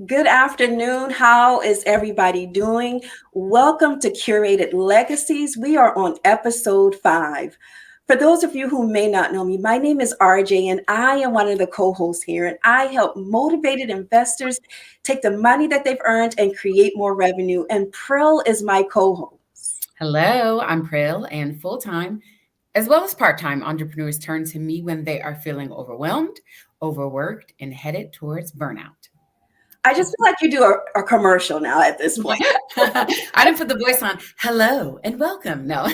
Good afternoon. How is everybody doing? Welcome to Curated Legacies. We are on episode 5. For those of you who may not know me, my name is RJ and I am one of the co-hosts here, and I help motivated investors take the money that they've earned and create more revenue. And Prill is my co-host. Hello, I'm Prill, and full time as well as part time entrepreneurs turn to me when they are feeling overwhelmed, overworked, and headed towards burnout. I just feel like you do a commercial now at this point. I didn't put the voice on. Hello and welcome. No.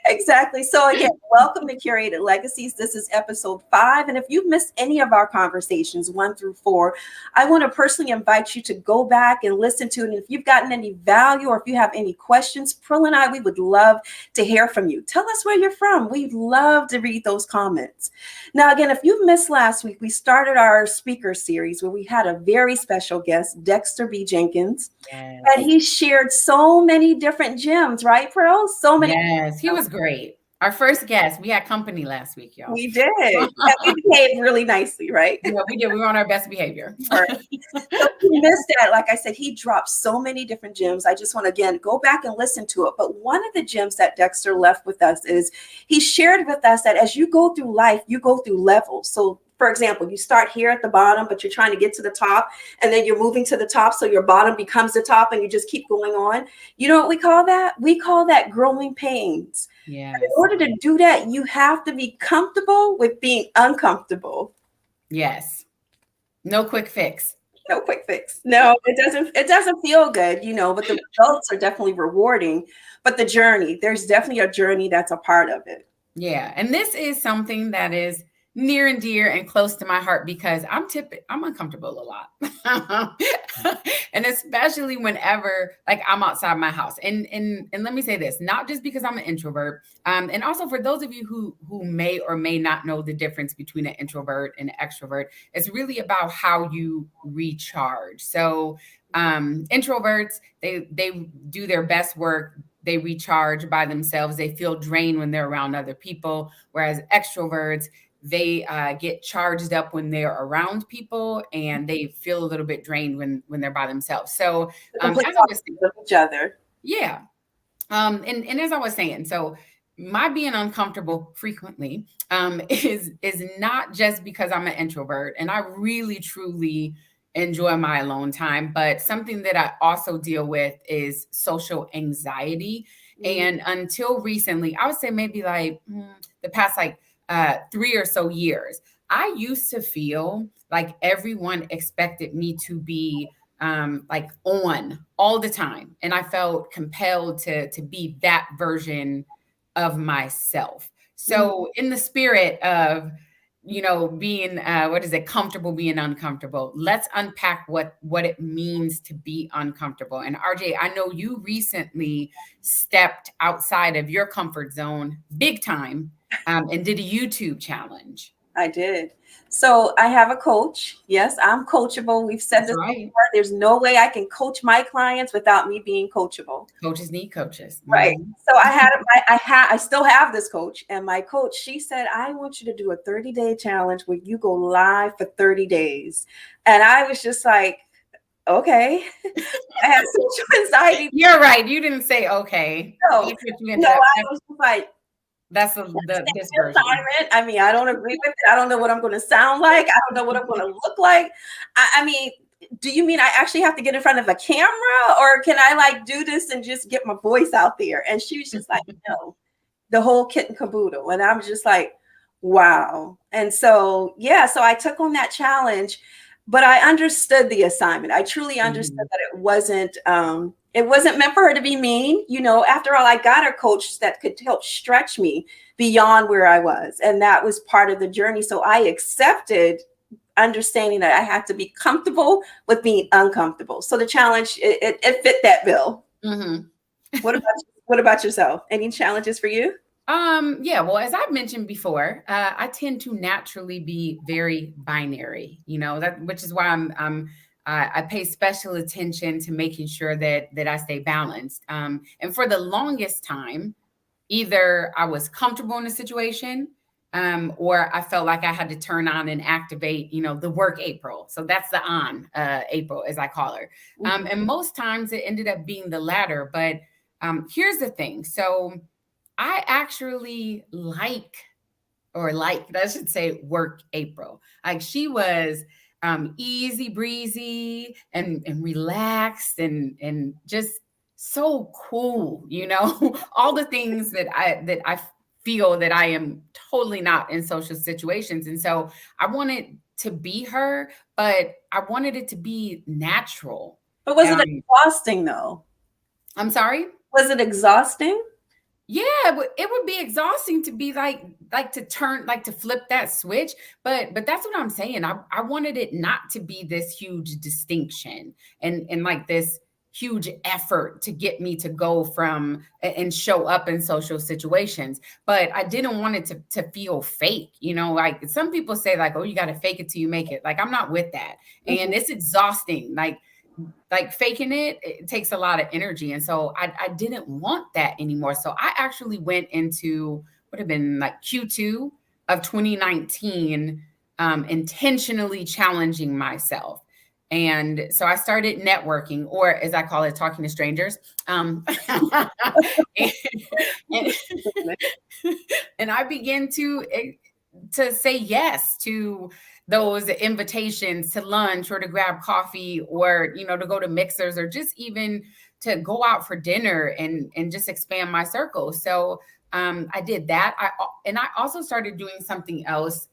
Exactly. So again, welcome to Curated Legacies. This is episode 5. And if you've missed any of our conversations, 1 through 4, I want to personally invite you to go back and listen to it. And if you've gotten any value or if you have any questions, Prill and I, we would love to hear from you. Tell us where you're from. We'd love to read those comments. Now, again, if you missed last week, we started our speaker series where we had a very special guest, Dexter B. Jenkins. And Yes. he shared so many different gems, right, Pearl? So many. Yes, he was great. Our first guest. We had company last week, y'all. We did. And we behaved really nicely, right? Yeah, we did. We were on our best behavior. Right. So if you missed that, like I said, he dropped so many different gems. I just want to, again, go back and listen to it. But one of the gems that Dexter left with us is he shared with us that as you go through life, you go through levels. So for example, you start here at the bottom, but you're trying to get to the top, and then you're moving to the top. So your bottom becomes the top and you just keep going on. You know what we call that? We call that growing pains. Yes. And in order to do that, you have to be comfortable with being uncomfortable. Yes. No quick fix. No quick fix. No, it doesn't feel good, but the results are definitely rewarding. But the journey, there's definitely a journey that's a part of it. Yeah. And this is something that is near and dear and close to my heart because I'm uncomfortable a lot. And especially whenever like I'm outside my house. And let me say this, not just because I'm an introvert. And also for those of you who may or may not know the difference between an introvert and an extrovert, it's really about how you recharge. So introverts, they do their best work, they recharge by themselves, they feel drained when they're around other people, whereas extroverts, they get charged up when they're around people and they feel a little bit drained when they're by themselves. So The as complete I was saying, opposite of each other. yeah. And as I was saying, so my being uncomfortable frequently is not just because I'm an introvert and I really truly enjoy my alone time, but something that I also deal with is social anxiety. And until recently, I would say maybe like the past like 3 or so years, I used to feel like everyone expected me to be like on all the time, and I felt compelled to be that version of myself. Mhm. So in the spirit of being what is it, comfortable being uncomfortable, let's unpack what it means to be uncomfortable. And RJ, I know you recently stepped outside of your comfort zone big time, and did a YouTube challenge. I did. So I have a coach. Yes, I'm coachable. We've said That's this right. before. There's no way I can coach my clients without me being coachable. Coaches need coaches. Right. Mhm. So I still have this coach, and my coach, she said, I want you to do a 30-day challenge where you go live for 30 days. And I was just like, okay. I had social anxiety. You're right. You didn't say okay. No, That's what you no, ended up. I was just like, That's this version. assignment. I mean, I don't agree with it. I don't know what I'm going to sound like. I don't know what I'm going to look like. I mean, do you mean I actually have to get in front of a camera, or can I like do this and just get my voice out there? And she was just like, no, the whole kit and caboodle. And I was just like, wow. And so, yeah, so I took on that challenge, but I understood the assignment. I truly understood Mhm. that it wasn't meant for her to be mean. After all, I got a coach that could help stretch me beyond where I was. And that was part of the journey. So I accepted understanding that I had to be comfortable with being uncomfortable. So the challenge, it fit that bill. Mhm. What about yourself? Any challenges for you? Yeah, well, as I've mentioned before, I tend to naturally be very binary, that which is why I pay special attention to making sure that I stay balanced. And for the longest time, either I was comfortable in a situation or I felt like I had to turn on and activate, the work April. So that's the on April, as I call her. And most times it ended up being the latter. But here's the thing. So I actually I should say, work April. Like, she was easy breezy and relaxed and just so cool, all the things that I feel that I am totally not in social situations. And so I wanted to be her, but I wanted it to be natural. But was it Um, exhausting though? I'm sorry. Was it exhausting? Yeah, it would be exhausting to be like to turn, like to flip that switch. But that's what I'm saying. I wanted it not to be this huge distinction and like this huge effort to get me to go from and show up in social situations. But I didn't want it to feel fake. Like some people say, like, oh, you got to fake it till you make it. Like, I'm not with that. And it's exhausting. Like faking it takes a lot of energy. And so I didn't want that anymore. So I actually went into would have been like Q2 of 2019, intentionally challenging myself. And so I started networking, or as I call it, talking to strangers. And, and, and I began to say yes to those invitations to lunch or to grab coffee or, to go to mixers or just even to go out for dinner and just expand my circle. So I did that. I also started doing something else.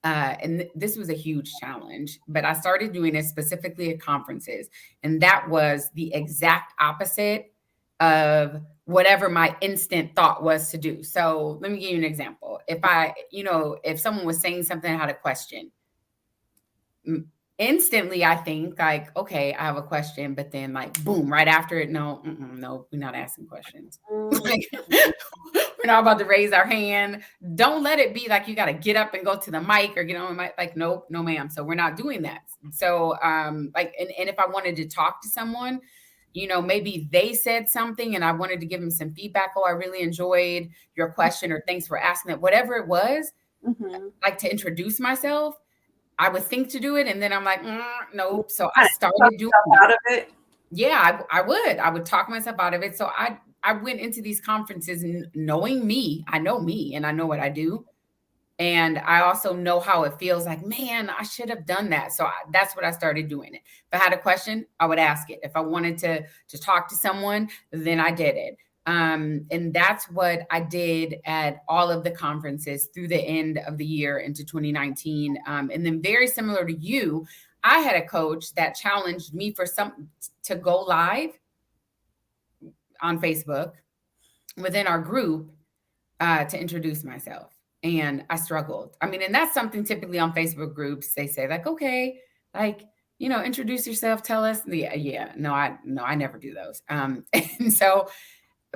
And this was a huge challenge, but I started doing it specifically at conferences. And that was the exact opposite of whatever my instant thought was to do. So let me give you an example. If someone was saying something, I had a question. Instantly, I think like, okay, I have a question, but then like, boom, right after it, no, we're not asking questions. Like, we're not about to raise our hand. Don't let it be like you got to get up and go to the mic or get on the mic. Like, nope, no, ma'am. So we're not doing that. So, and if I wanted to talk to someone, maybe they said something and I wanted to give them some feedback. Oh, I really enjoyed your question, or thanks for asking it. Whatever it was, like to introduce myself, I would think to do it. And then I'm like, nope. So I started doing out of it. Yeah, I would talk myself out of it. So I went into these conferences knowing me. I know me and I know what I do. And I also know how it feels like, man, I should have done that. So that's what I started doing. If I had a question, I would ask it. If I wanted to talk to someone, then I did it. And that's what I did at all of the conferences through the end of the year into 2019. And then very similar to you, I had a coach that challenged me to go live on Facebook within our group to introduce myself. And I struggled. I mean, and that's something typically on Facebook groups, they say like, okay, like, introduce yourself, tell us. No, I never do those. And so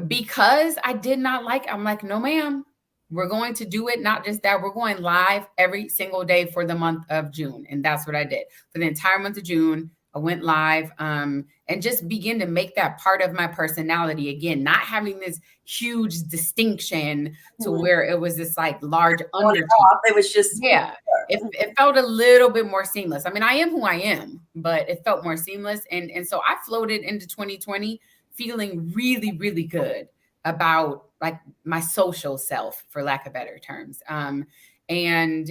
because I did not I'm like, no, ma'am, we're going to do it. Not just that, we're going live every single day for the month of June. And that's what I did for the entire month of June. I went live and just begin to make that part of my personality again, not having this huge distinction to where it was this like large undertone. It was just, it felt a little bit more seamless. I mean, I am who I am, but it felt more seamless. And so I floated into 2020 feeling really, really good about like my social self, for lack of better terms. And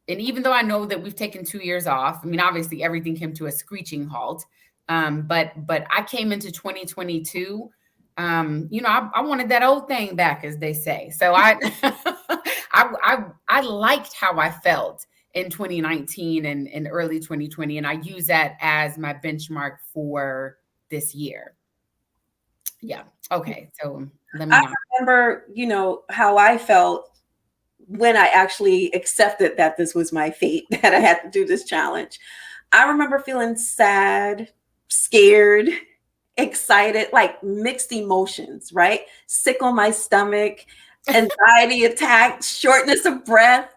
even though I know that we've taken 2 years off, I mean, obviously everything came to a screeching halt. But I came into 2022, I wanted that old thing back, as they say. So I liked how I felt in 2019 and early 2020. And I use that as my benchmark for this year. Yeah. Okay. So let me remember, how I felt when I actually accepted that this was my fate, that I had to do this challenge. I remember feeling sad, scared, excited, like mixed emotions, right? Sick on my stomach, anxiety attack, shortness of breath.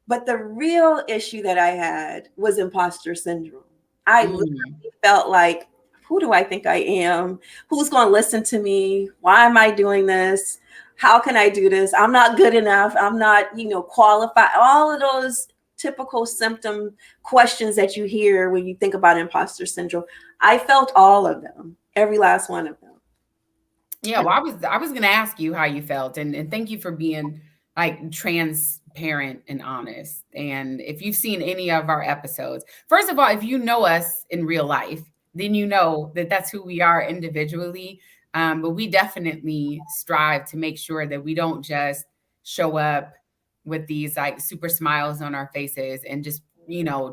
But the real issue that I had was imposter syndrome. I literally felt like, who do I think I am? Who's going to listen to me? Why am I doing this? how can I do this? I'm not good enough. I'm not, qualified. All of those typical symptom questions that you hear when you think about imposter syndrome. I felt all of them, every last one of them. Yeah, well, I was gonna ask you how you felt, and thank you for being like transparent and honest. And if you've seen any of our episodes, first of all, if you know us in real life, then you know that that's who we are individually. But we definitely strive to make sure that we don't just show up with these like super smiles on our faces and just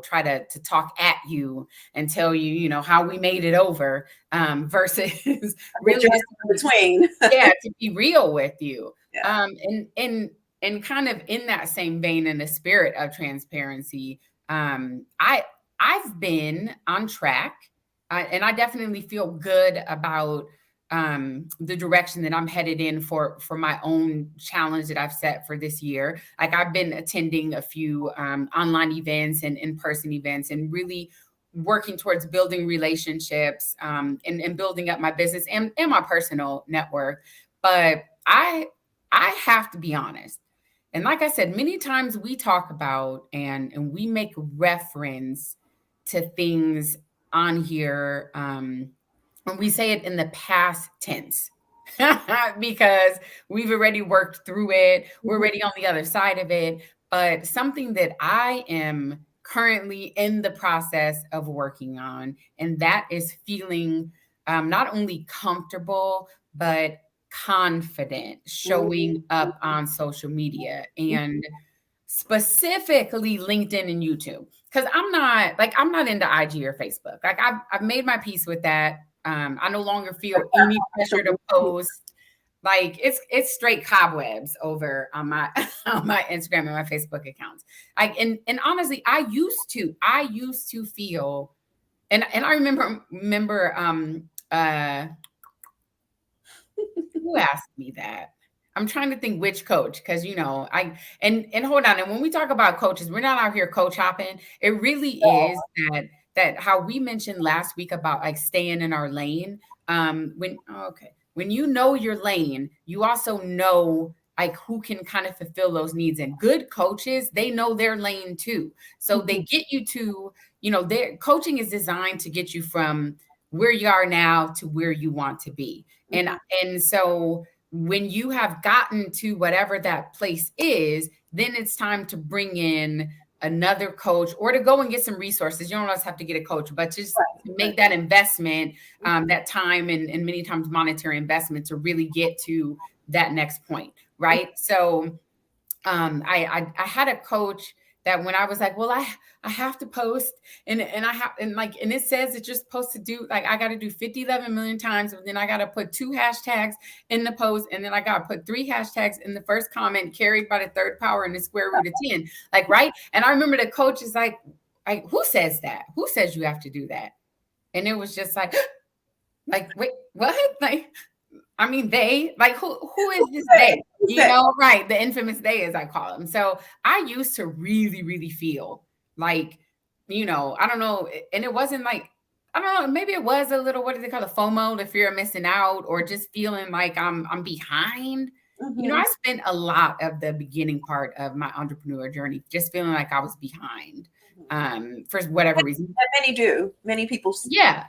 try to talk at you and tell you how we made it over, versus really just between. yeah, to be real with you. Yeah. And kind of in that same vein, in the spirit of transparency, I've been on track, and I definitely feel good about the direction that I'm headed in for my own challenge that I've set for this year. Like I've been attending a few online events and in-person events, and really working towards building relationships, and building up my business and my personal network. But I have to be honest. And like I said, many times we talk about and we make reference to things on here, and we say it in the past tense because we've already worked through it. We're already on the other side of it. But something that I am currently in the process of working on, and that is feeling not only comfortable, but confident showing up on social media, and specifically LinkedIn and YouTube. Because I'm not into IG or Facebook. Like I've made my peace with that. I no longer feel any pressure to post. Like it's straight cobwebs over on my on my Instagram and my Facebook accounts. Like and honestly, I used to feel, and I remember who asked me that? I'm trying to think which coach, because and hold on. And when we talk about coaches, we're not out here coach hopping. It really is that how we mentioned last week about like staying in our lane. When you know your lane, you also know like who can kind of fulfill those needs. And good coaches, they know their lane too. So they get you to, their coaching is designed to get you from where you are now to where you want to be. And so when you have gotten to whatever that place is, then it's time to bring in another coach or to go and get some resources. You don't always have to get a coach, but just make that investment, that time and many times monetary investment to really get to that next point. Right. So I had a coach that when I was like, well, I have to post and it says it's just supposed to do, like, I got to do 11 million times. And then I got to put 2 hashtags in the post. And then I got to put 3 hashtags in the first comment carried by the third power in the square root of 10. Like, right. And I remember the coach is like, who says that? Who says you have to do that? And it was just like, wait, what? Like, I mean, they, like, who is this they? Right. The infamous they, as I call them. So I used to really, really feel like, I don't know. And it wasn't like, I don't know, maybe it was a little, what do they call it? FOMO, the fear of missing out, or just feeling like I'm behind. I spent a lot of the beginning part of my entrepreneur journey just feeling like I was behind, for whatever reason. Many people. Yeah.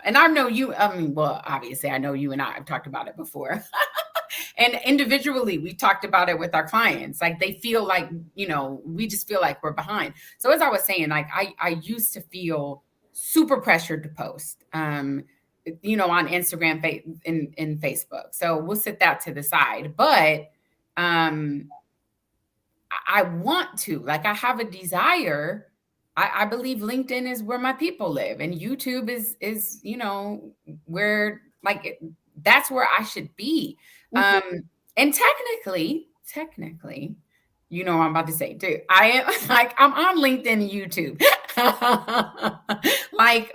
And I know you, I mean, well, obviously I know you and I have talked about it before. And individually, we talked about it with our clients. Like they feel like, we just feel like we're behind. So as I was saying, like I used to feel super pressured to post, on Instagram and Facebook. So we'll set that to the side. But I want to, like, I have a desire. I believe LinkedIn is where my people live, and YouTube is where, like, that's where I should be. And technically, I'm about to say too, I am like, I'm on LinkedIn and YouTube, like,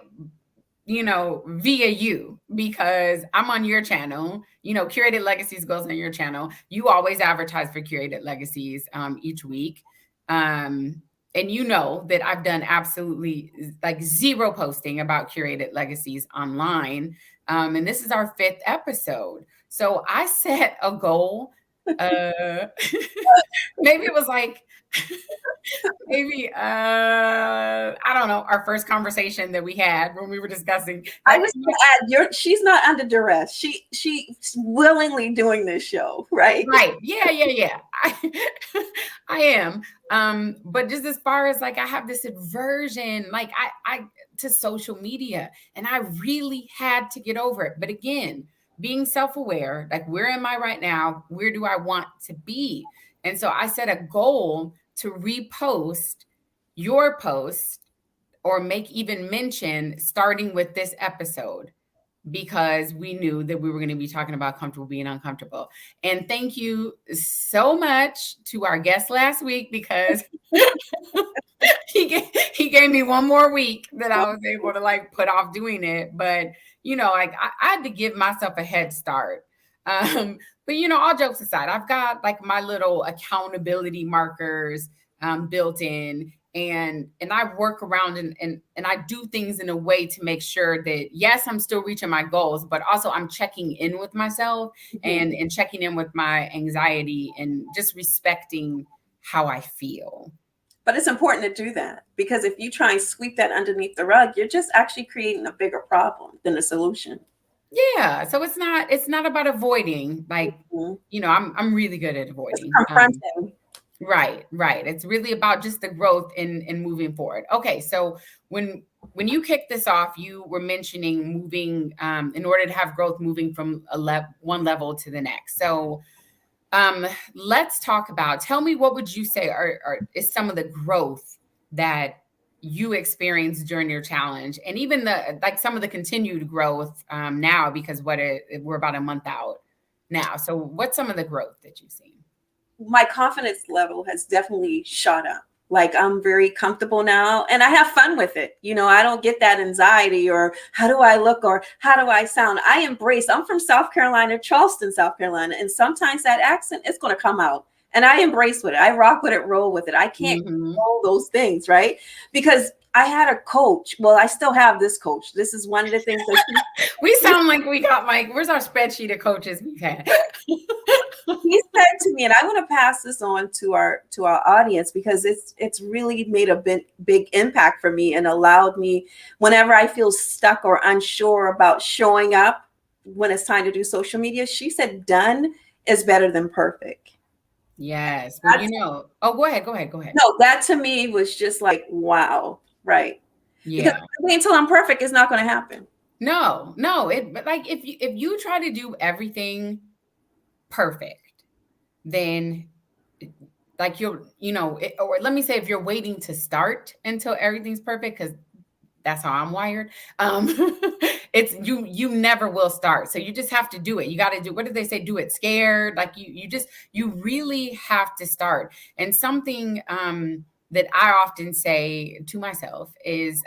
via you, because I'm on your channel, Curated Legacies goes on your channel. You always advertise for Curated Legacies each week. And that I've done absolutely like zero posting about Curated Legacies online. And this is our 5th episode. So I set a goal Uh, maybe it was like, maybe, I don't know, our first conversation that we had when we were discussing I that. was gonna add, she's not under duress. She's willingly doing this show, right? Right. Yeah, yeah, yeah. I am. But just as far as like I have this aversion, like I to social media, and I really had to get over it. But again, being self-aware, like where am I right now? Where do I want to be? And so I set a goal to repost your post or make even mention starting with this episode, because we knew that we were going to be talking about comfortable being uncomfortable. And thank you so much to our guest last week, because he gave me one more week that I was able to like put off doing it. But like I had to give myself a head start. But all jokes aside, I've got like my little accountability markers built in, and I work around and I do things in a way to make sure that yes, I'm still reaching my goals, but also I'm checking in with myself and checking in with my anxiety and just respecting how I feel. But it's important to do that, because if you try and sweep that underneath the rug, you're just actually creating a bigger problem than a solution. Yeah, so it's not about avoiding, like, I'm really good at It's avoiding. confronting. Right. It's really about just the growth in moving forward. Okay, so when you kicked this off, you were mentioning moving, in order to have growth, moving from one level to the next. So let's talk about, tell me, what would you say is some of the growth that you experienced during your challenge, and even some of the continued growth now, because we're about a month out now. So what's some of the growth that you've seen? My confidence level has definitely shot up. Like, I'm very comfortable now and I have fun with it. I don't get that anxiety or how do I look or how do I sound. I'm from South Carolina, Charleston, South Carolina. And sometimes that accent is going to come out, and I embrace with it. I rock with it, roll with it. I can't control those things, right? Because I had a coach. Well, I still have this coach. This is one of the things that we sound like we got where's our spreadsheet of coaches we've had? He said to me, and I want to pass this on to our audience, because it's really made a big impact for me and allowed me, whenever I feel stuck or unsure about showing up when it's time to do social media, she said done is better than perfect. Yes. Well, oh, go ahead. No, that to me was just like, wow, right? Because Yeah. until I'm perfect, it's not going to happen. No. But like if you try to do everything perfect, then like or let me say, if you're waiting to start until everything's perfect, because that's how I'm wired. It's you never will start. So you just have to do it. You got to do, what did they say? Do it scared. Like you really have to start. And something that I often say to myself is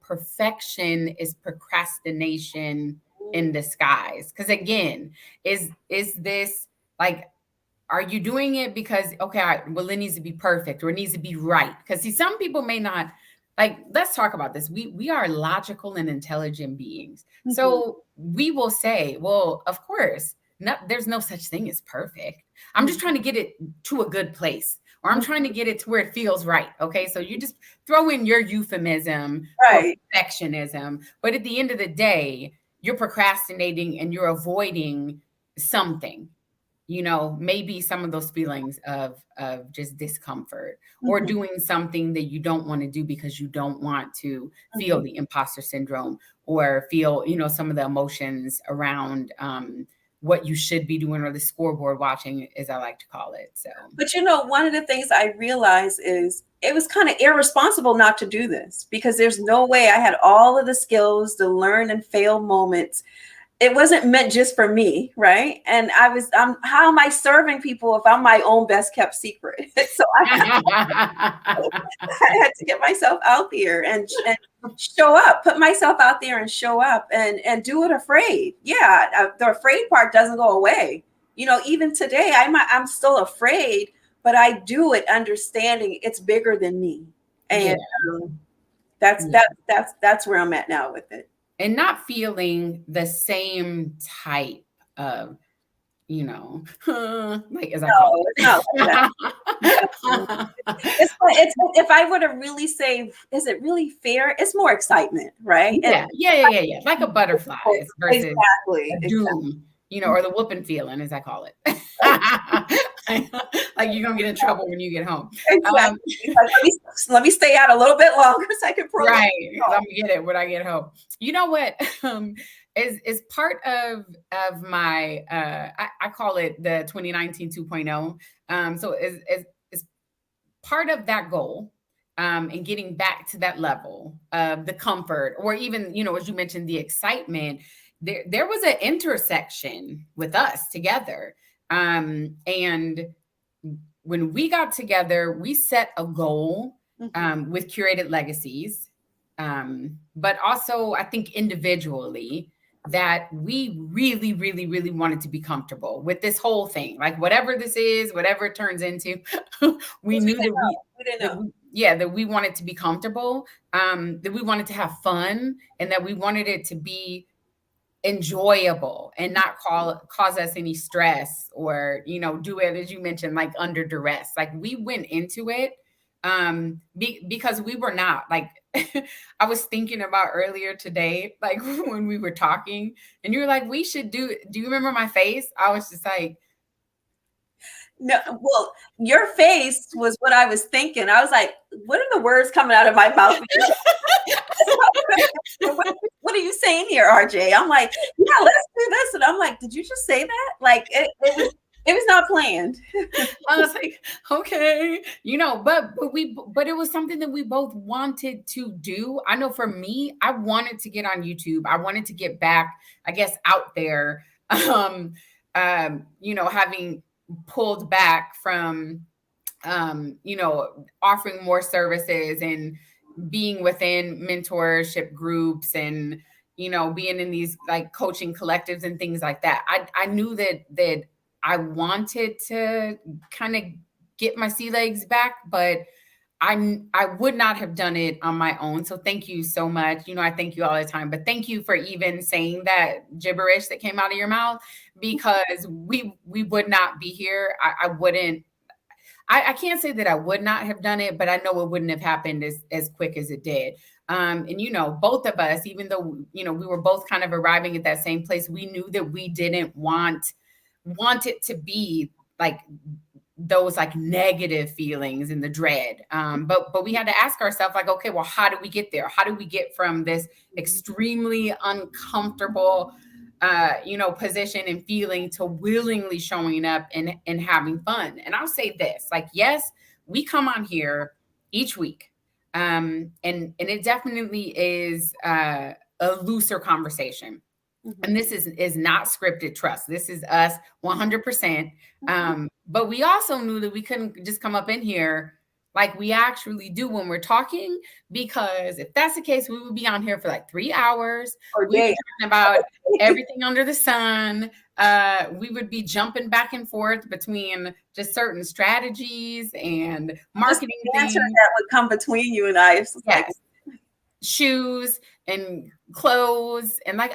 perfection is procrastination in disguise. Because again, is this like, are you doing it because, okay, well, it needs to be perfect or it needs to be right? Because see, some people may not, like, let's talk about this. We are logical and intelligent beings. So we will say, well, of course, there's no such thing as perfect. I'm just trying to get it to a good place, or I'm trying to get it to where it feels right. Okay. So you just throw in your euphemism for perfectionism. But at the end of the day, you're procrastinating and you're avoiding something. Maybe some of those feelings of just discomfort, or doing something that you don't want to do because you don't want to feel the imposter syndrome, or feel, some of the emotions around what you should be doing, or the scoreboard watching, as I like to call it. So, but one of the things I realized is it was kind of irresponsible not to do this, because there's no way I had all of the skills to learn and fail moments. It wasn't meant just for me, right? And how am I serving people if I'm my own best kept secret? So I had to get myself out there and show up, put myself out there and show up and do it afraid. Yeah, the afraid part doesn't go away. Even today, I'm still afraid, but I do it understanding it's bigger than me, and that's where I'm at now with it. And not feeling the same type of, like as I call No, it's not like that. No. it. If I were to really say, is it really fair? It's more excitement, right? And Yeah. Like a butterflies versus exactly, a exactly. doom, or the whooping feeling, as I call it. Like you're gonna get in trouble when you get home. Exactly. Um, Like, let me stay out a little bit longer so I can prolong. right. I'm gonna get it when I get home. You know what? Is part of my I call it the 2019 2.0. So is part of that goal, and getting back to that level of the comfort, or even, as you mentioned, the excitement. There was an intersection with us together, and when we got together, we set a goal, with Curated Legacies, but also I think individually, that we really, really, really wanted to be comfortable with this whole thing, like whatever this is, whatever it turns into. We knew that We didn't know. that we wanted to be comfortable, that we wanted to have fun, and that we wanted it to be enjoyable and not cause us any stress, or do it, as you mentioned, like under duress. Like we went into it, because we were not like I was thinking about earlier today, like when we were talking, and you were like, we should do you remember my face? I was just like, No, well, your face was what I was thinking. I was like, what are the words coming out of my mouth? What are you saying here, RJ? I'm like, yeah, let's do this. And I'm like, did you just say that? Like it was not planned. I was like, okay, but it was something that we both wanted to do. I know for me, I wanted to get on YouTube. I wanted to get back, I guess, out there. Having pulled back from, offering more services and being within mentorship groups, and being in these like coaching collectives and things like that. I knew that I wanted to kind of get my sea legs back, but I would not have done it on my own. So thank you so much. I thank you all the time, but thank you for even saying that gibberish that came out of your mouth, because we would not be here. I wouldn't. I can't say that I would not have done it, but I know it wouldn't have happened as quick as it did. And both of us, even though we were both kind of arriving at that same place, we knew that we didn't want it to be like those like negative feelings and the dread. But we had to ask ourselves, like, okay, well, how do we get there? How do we get from this extremely uncomfortable position and feeling to willingly showing up and having fun? And I'll say this, like, yes, we come on here each week. And it definitely is a looser conversation. And this is not scripted, trust. This is us 100%. But we also knew that we couldn't just come up in here like we actually do when we're talking, because if that's the case, we would be on here for like 3 hours. We'd be talking about everything under the sun. We would be jumping back and forth between just certain strategies and marketing things. That would come between you and I. Yes. Like shoes and clothes, and like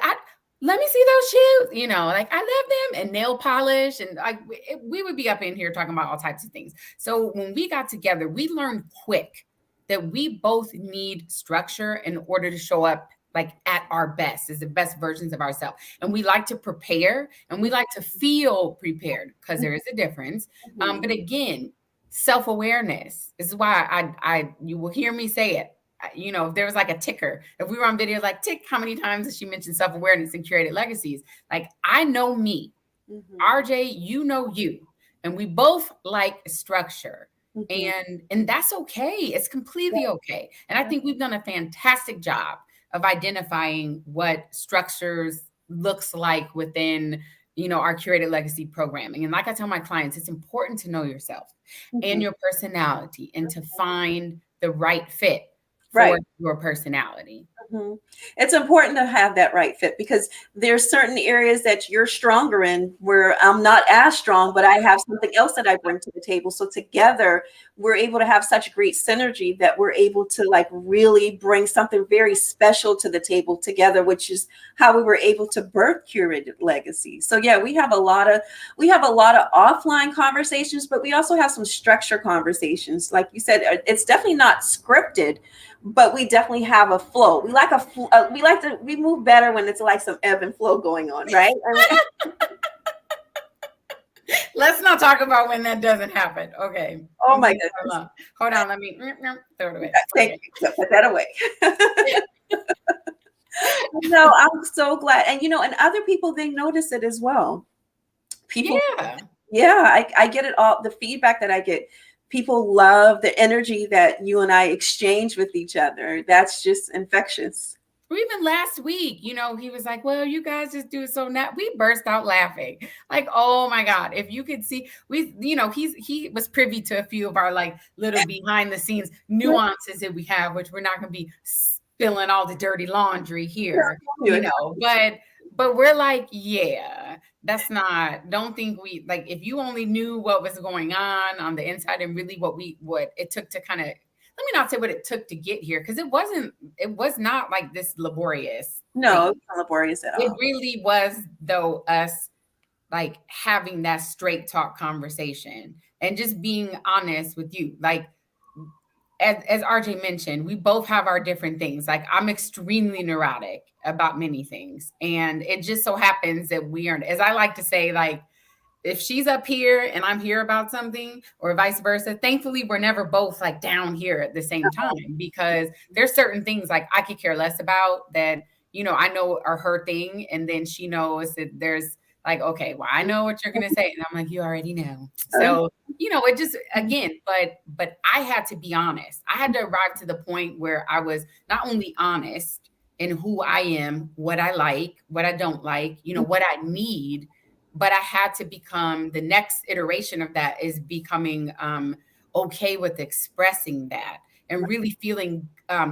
let me see those shoes, like I love them, and nail polish, and like we would be up in here talking about all types of things. So when we got together, we learned quick that we both need structure in order to show up like at our best, as the best versions of ourselves. And we like to prepare, and we like to feel prepared, because there is a difference. But again, self-awareness. This is why you will hear me say it. If there was like a ticker, if we were on video, like tick, how many times has she mentioned self-awareness and Curated Legacies? Like, I know me, RJ, you, and we both like structure, and that's okay. It's completely okay. And I think we've done a fantastic job of identifying what structures looks like within, our Curated Legacy programming. And like I tell my clients, it's important to know yourself and your personality, and to find the right fit for your personality. Mhm. It's important to have that right fit because there's certain areas that you're stronger in where I'm not as strong, but I have something else that I bring to the table. So together, we're able to have such great synergy that we're able to like really bring something very special to the table together, which is how we were able to birth Curated Legacy. So yeah, we have a lot of offline conversations, but we also have some structure conversations. Like you said, it's definitely not scripted, but we definitely have a flow. We move better when it's like some ebb and flow going on, right? I mean, Let's not talk about when that doesn't happen. Okay. oh I'm my leaving it goodness. alone. Hold on. Let me throw it away. Thank Okay. you. Put that away. No, I'm so glad. And and other people, they notice it as well. People, Yeah. yeah, I get it all. The feedback that I get, people love the energy that you and I exchange with each other. That's just infectious. Or even last week, he was like, well, you guys just do it so now. We burst out laughing. Like, oh my God. If you could see, he was privy to a few of our like little behind the scenes nuances that we have, which we're not gonna be spilling all the dirty laundry here, but we're like, yeah, that's not, don't think we like if you only knew what was going on the inside and really what it took to kind of let me not say what it took to get here because it was not like this laborious No, thing. it's not laborious at It all. really was though us like having that straight talk conversation and just being honest with you. Like as RJ mentioned, we both have our different things. Like I'm extremely neurotic about many things. And it just so happens that we aren't, as I like to say, like if she's up here and I'm here about something or vice versa, thankfully we're never both like down here at the same time because there's certain things like I could care less about that, I know are her thing. And then she knows that there's like, okay, well, I know what you're going to say. And I'm like, you already know. So, it just, again, but I had to be honest. I had to arrive to the point where I was not only honest in who I am, what I like, what I don't like, what I need, but I had to become the next iteration of that is becoming okay with expressing that and really feeling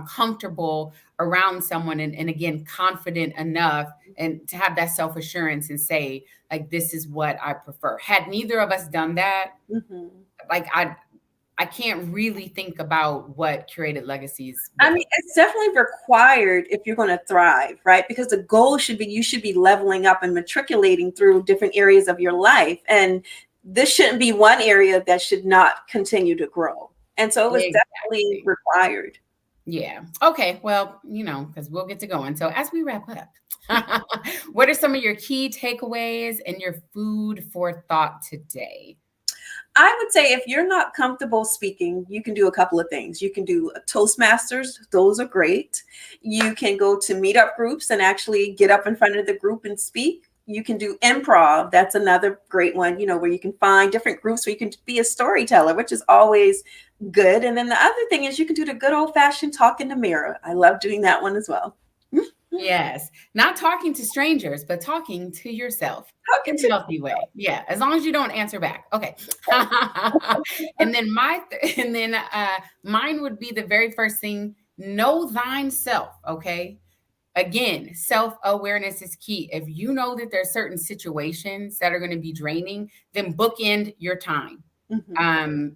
comfortable around someone and again confident enough and to have that self-assurance and say like this is what I prefer. Had neither of us done that, like I can't really think about what Curated Legacies would I mean, it's definitely required if you're going to thrive, right? Because the goal should be you should be leveling up and matriculating through different areas of your life. And this shouldn't be one area that should not continue to grow. And so it was definitely exactly. required. Yeah. Okay. Well, because we'll get to going. So as we wrap up, what are some of your key takeaways and your food for thought today? I would say if you're not comfortable speaking, you can do a couple of things. You can do Toastmasters, those are great. You can go to meetup groups and actually get up in front of the group and speak. You can do improv, that's another great one, where you can find different groups where you can be a storyteller, which is always good. And then the other thing is you can do the good old fashioned talk in the mirror. I love doing that one as well. Yes. Not talking to strangers, but talking to yourself Talking in a to healthy way. Yeah. As long as you don't answer back. Okay. and then mine would be the very first thing, know thine self. Okay. Again, self-awareness is key. If you know that there's certain situations that are going to be draining, then bookend your time.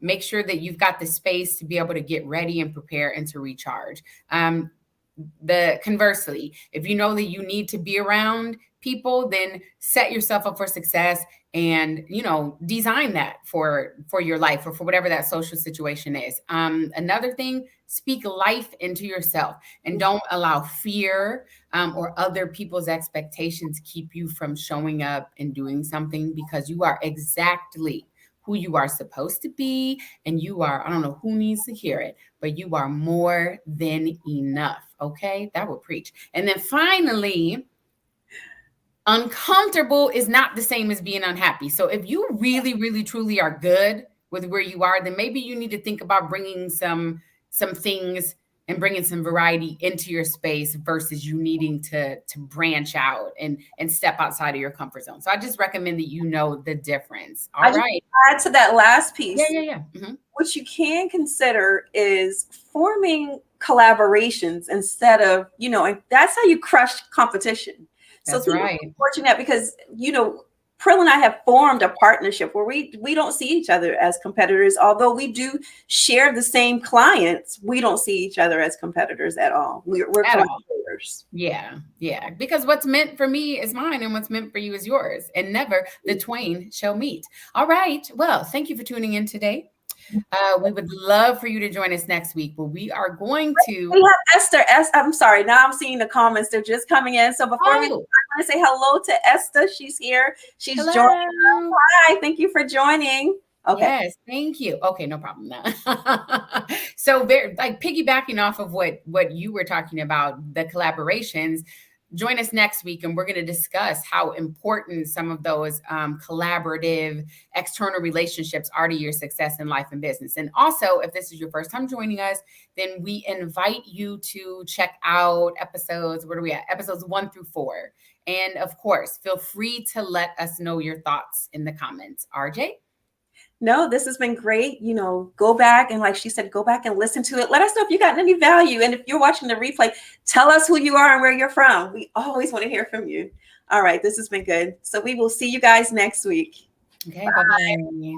Make sure that you've got the space to be able to get ready and prepare and to recharge. Conversely, if you know that you need to be around people, then set yourself up for success and design that for your life or for whatever that social situation is. Another thing, speak life into yourself and don't allow fear or other people's expectations keep you from showing up and doing something, because you are exactly who you are supposed to be. And you are, I don't know who needs to hear it, but you are more than enough. Okay. That will preach. And then finally, uncomfortable is not the same as being unhappy. So if you really, really, truly are good with where you are, then maybe you need to think about bringing some things and bringing some variety into your space versus you needing to branch out and step outside of your comfort zone. So I just recommend that you know the difference. All right. Add to that last piece. Yeah. What you can consider is forming collaborations instead of, and that's how you crush competition. That's So right. fortunate because, Prill and I have formed a partnership where we don't see each other as competitors, although we do share the same clients. We don't see each other as competitors at all. We're collaborators. Yeah. Because what's meant for me is mine and what's meant for you is yours. And never the twain shall meet. All right. Well, thank you for tuning in today. We would love for you to join us next week, but we are going to. We have Esther. I'm sorry. Now I'm seeing the comments. They're just coming in. So before I want to say hello to Esther. She's here. She's joining us. Hi. Thank you for joining. Okay. Yes, thank you. Okay, no problem now. So, like piggybacking off of what you were talking about, the collaborations. Join us next week, and we're going to discuss how important some of those collaborative external relationships are to your success in life and business. And also, if this is your first time joining us, then we invite you to check out episodes. Where are we at? Episodes 1 through 4. And of course, feel free to let us know your thoughts in the comments. RJ? No, this has been great. Go back and like she said, go back and listen to it. Let us know if you got any value. And if you're watching the replay, tell us who you are and where you're from. We always want to hear from you. All right, this has been good. So we will see you guys next week. Okay, bye-bye.